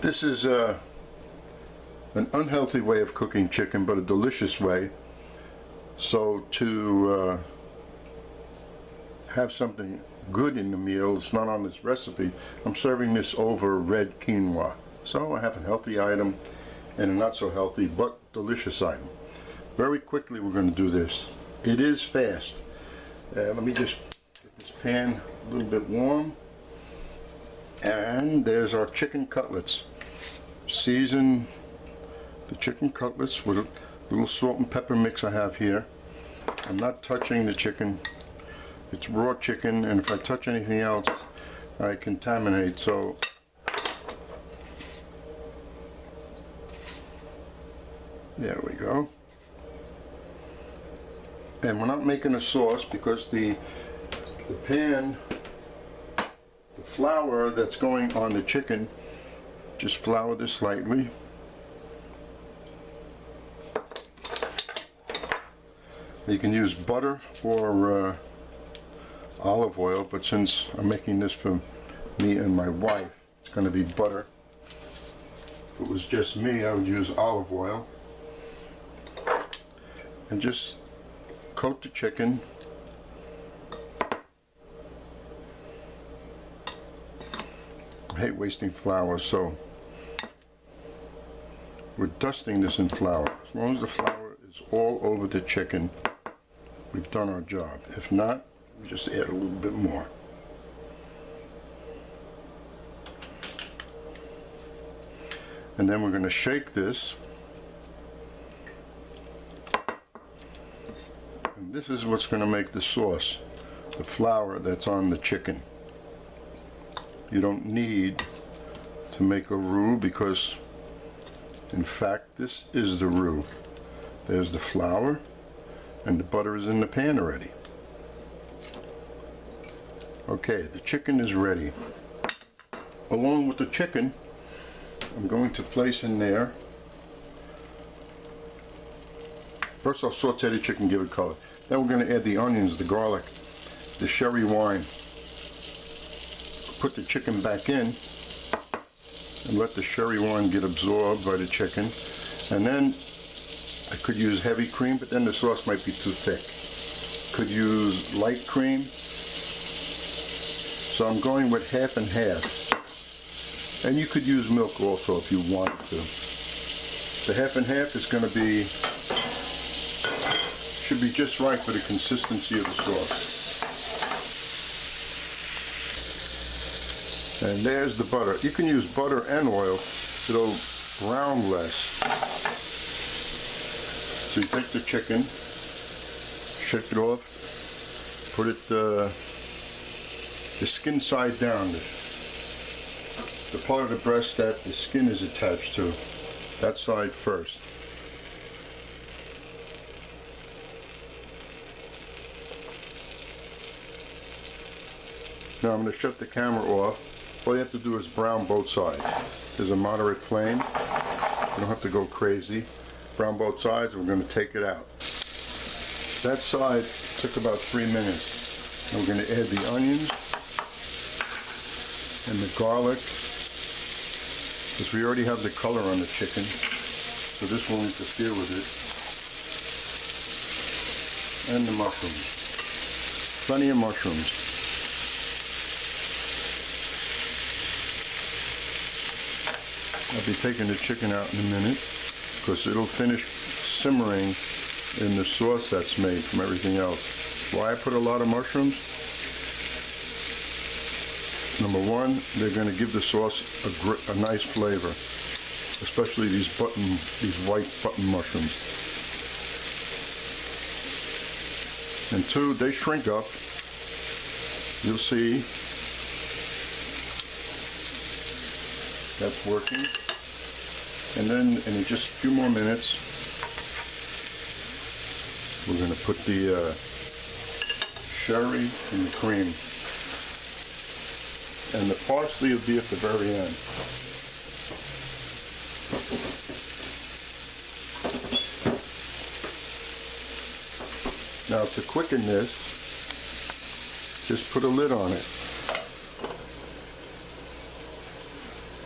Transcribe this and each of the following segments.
This is an unhealthy way of cooking chicken, but a delicious way. So to have something good in the meal, it's not on this recipe, I'm serving this over red quinoa. So I have a healthy item and a not so healthy but delicious item. Very quickly we're going to do this. It is fast. Let me just get this pan a little bit warm. And there's our chicken cutlets. Season the chicken cutlets with a little salt and pepper mix I have here. I'm not touching the chicken. It's raw chicken, and if I touch anything else I contaminate, so there we go. And we're not making a sauce because the pan, the flour that's going on the chicken, just flour this lightly. You can use butter or olive oil, but since I'm making this for me and my wife, it's going to be butter. If it was just me, I would use olive oil. And just coat the chicken. I hate wasting flour, so we're dusting this in flour. As long as the flour is all over the chicken, we've done our job. If not, we just add a little bit more. And then we're going to shake this. And this is what's going to make the sauce, the flour that's on the chicken. You don't need to make a roux because, in fact, this is the roux. There's the flour, and the butter is in the pan already. Okay, the chicken is ready. Along with the chicken, I'm going to place in there. First I'll saute the chicken, give it color. Then we're going to add the onions, the garlic, the sherry wine. Put the chicken back in and let the sherry wine get absorbed by the chicken. And then I could use heavy cream, but then the sauce might be too thick. Could use light cream. So I'm going with half and half. And you could use milk also if you want to. The half and half is going to be, should be just right for the consistency of the sauce. And there's the butter. You can use butter and oil. It'll brown less. So you take the chicken, shake it off, put it the skin side down, the part of the breast that the skin is attached to, that side first. Now I'm going to shut the camera off. All you have to do is brown both sides. There's a moderate flame. You don't have to go crazy. Brown both sides, and we're going to take it out. That side took about 3 minutes. And we're going to add the onions and the garlic, because we already have the color on the chicken, so this won't interfere with it. And the mushrooms. Plenty of mushrooms. I'll be taking the chicken out in a minute because it'll finish simmering in the sauce that's made from everything else. Why I put a lot of mushrooms? Number one, they're going to give the sauce a nice flavor, especially these white button mushrooms. And two, they shrink up. You'll see that's working. And then in just a few more minutes, we're going to put the sherry and the cream. And the parsley will be at the very end. Now to quicken this, just put a lid on it.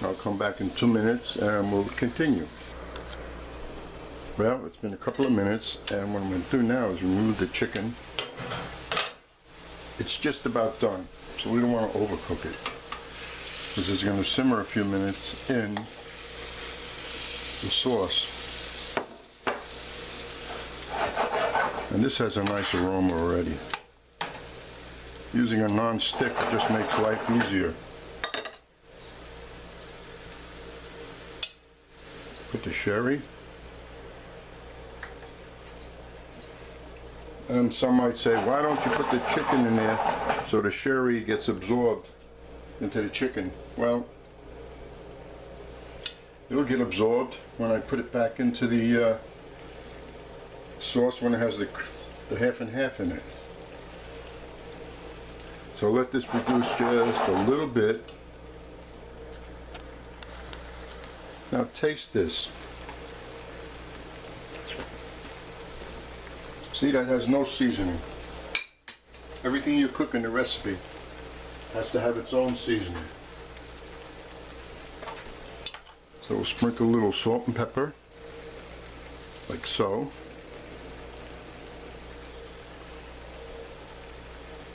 I'll come back in 2 minutes and we'll continue. Well, it's been a couple of minutes, and what I'm going to do now is remove the chicken. It's just about done, so we don't want to overcook it, because it's going to simmer a few minutes in the sauce. And this has a nice aroma already. Using a non-stick just makes life easier. Put the sherry. And some might say, why don't you put the chicken in there so the sherry gets absorbed into the chicken? Well, it'll get absorbed when I put it back into the sauce when it has the half and half in it. So let this reduce just a little bit. Now taste this. See, that has no seasoning. Everything you cook in the recipe has to have its own seasoning. So we'll sprinkle a little salt and pepper, like so.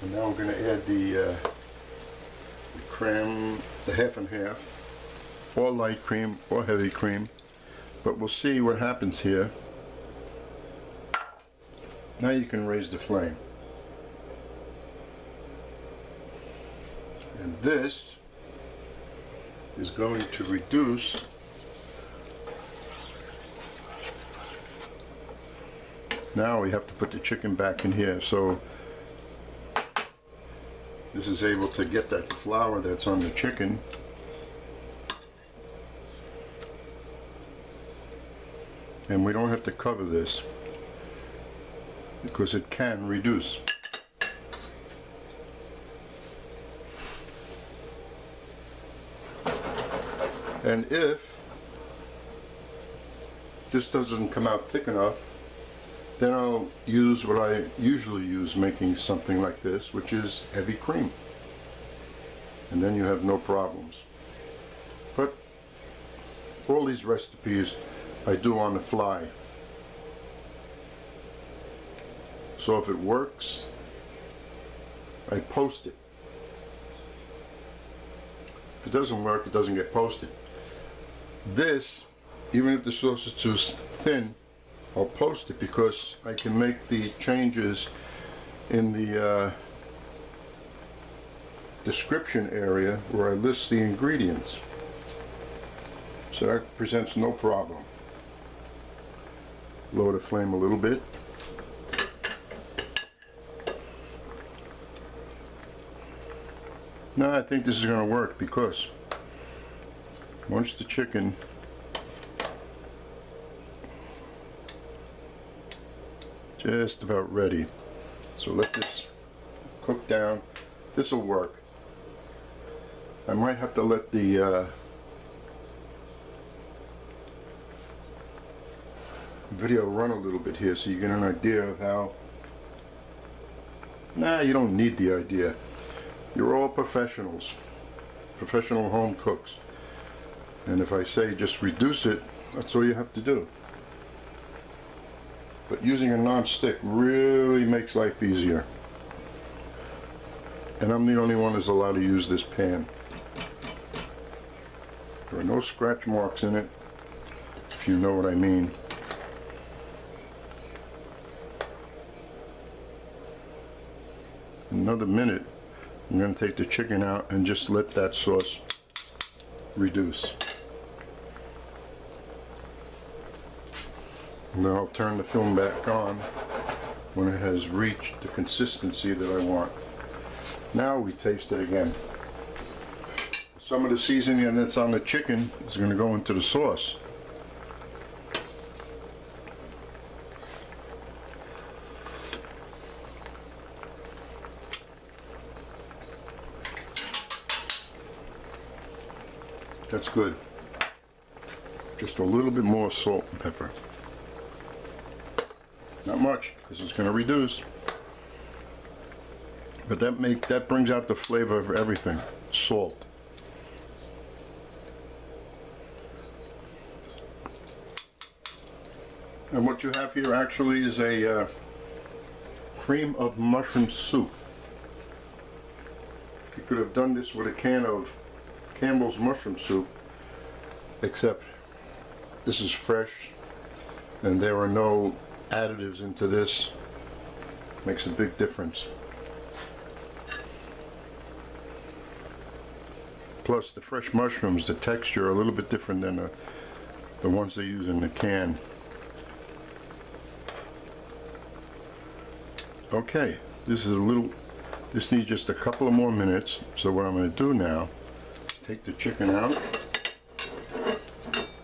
And now we're going to add the cream, the half and half, or light cream or heavy cream. But we'll see what happens here. Now you can raise the flame. And this is going to reduce now we have to put the chicken back in here, so this is able to get that flour that's on the chicken. And we don't have to cover this, because it can reduce. And if this doesn't come out thick enough, then I'll use what I usually use making something like this, which is heavy cream. And then you have no problems. But all these recipes I do on the fly. So if it works, I post it. If it doesn't work, it doesn't get posted. This, even if the sauce is too thin, I'll post it, because I can make the changes in the description area where I list the ingredients. So that presents no problem. Lower the flame a little bit. Now I think this is going to work, because once the chicken just about ready, so let this cook down. This will work. I might have to let the video run a little bit here so you get an idea of how. Nah, you don't need the idea. You're all professionals, professional home cooks. And if I say just reduce it, that's all you have to do. But using a non-stick really makes life easier. And I'm the only one that's allowed to use this pan. There are no scratch marks in it, if you know what I mean. Another minute, I'm going to take the chicken out and just let that sauce reduce. And then I'll turn the film back on when it has reached the consistency that I want. Now we taste it again. Some of the seasoning that's on the chicken is going to go into the sauce. That's good. Just a little bit more salt and pepper. Not much, because it's going to reduce. But that brings out the flavor of everything. Salt. And what you have here actually is a cream of mushroom soup. You could have done this with a can of Campbell's mushroom soup, except this is fresh and there are no additives into this. Makes a big difference. Plus the fresh mushrooms, the texture are a little bit different than the ones they use in the can. Okay, this needs just a couple of more minutes. So what I'm going to do now is take the chicken out,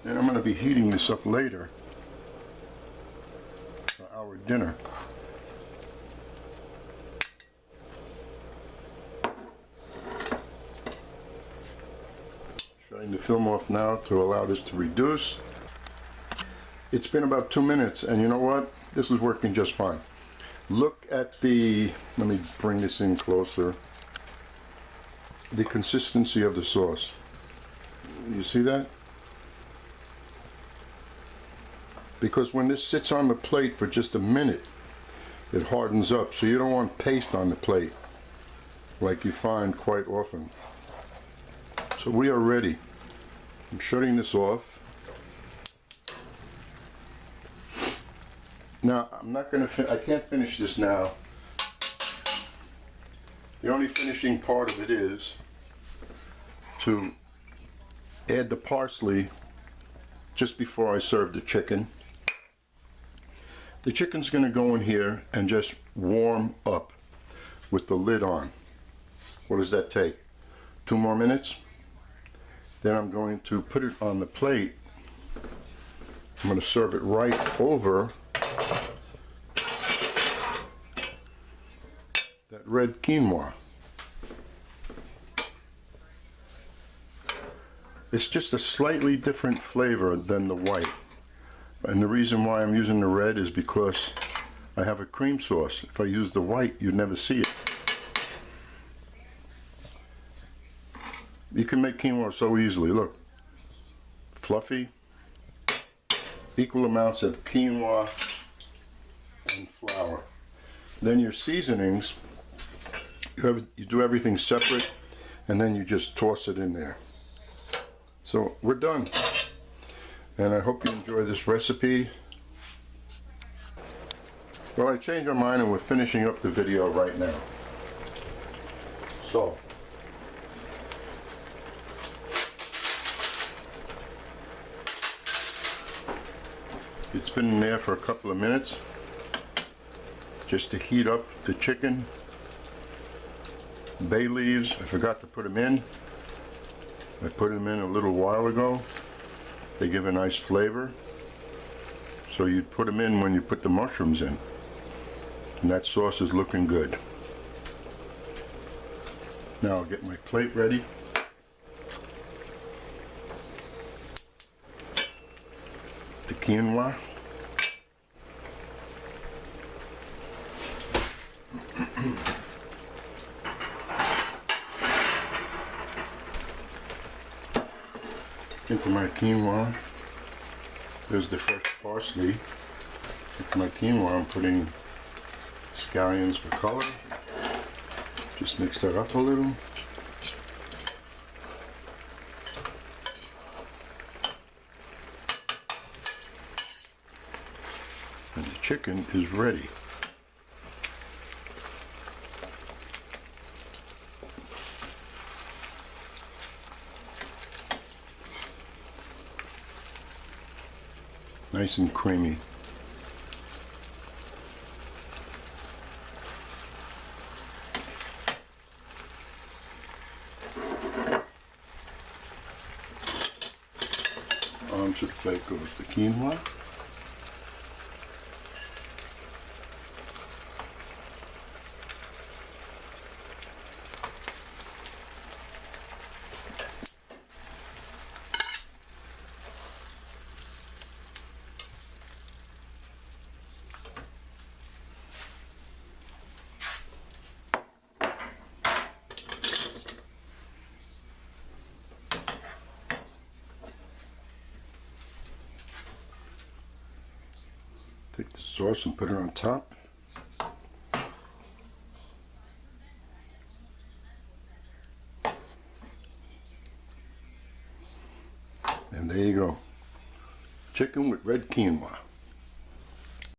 and I'm going to be heating this up later for our dinner. Shutting the film off now to allow this to reduce. It's been about 2 minutes, and you know what? This is working just fine. Look at the, let me bring this in closer, the consistency of the sauce. You see that? Because when this sits on the plate for just a minute, it hardens up, so you don't want paste on the plate like you find quite often. So we are ready. I'm shutting this off. Now, I can't finish this now. The only finishing part of it is to add the parsley just before I serve the chicken. The chicken's going to go in here and just warm up with the lid on. What does that take? 2 more minutes? Then I'm going to put it on the plate. I'm going to serve it right over that red quinoa. It's just a slightly different flavor than the white. And the reason why I'm using the red is because I have a cream sauce. If I use the white, you'd never see it. You can make quinoa so easily. Look, fluffy, equal amounts of quinoa and flour. Then your seasonings, you do everything separate, and then you just toss it in there. So we're done. And I hope you enjoy this recipe. Well, I changed my mind and we're finishing up the video right now. So, it's been in there for a couple of minutes just to heat up the chicken. Bay leaves, I forgot to put them in. I put them in a little while ago. They give a nice flavor. So you'd put them in when you put the mushrooms in. And that sauce is looking good. Now I'll get my plate ready. The quinoa. Into my quinoa, there's the fresh parsley. Into my quinoa, I'm putting scallions for color. Just mix that up a little. And the chicken is ready. Nice and creamy. Onto the plate goes the quinoa. Take the sauce and put it on top. And there you go. Chicken with red quinoa.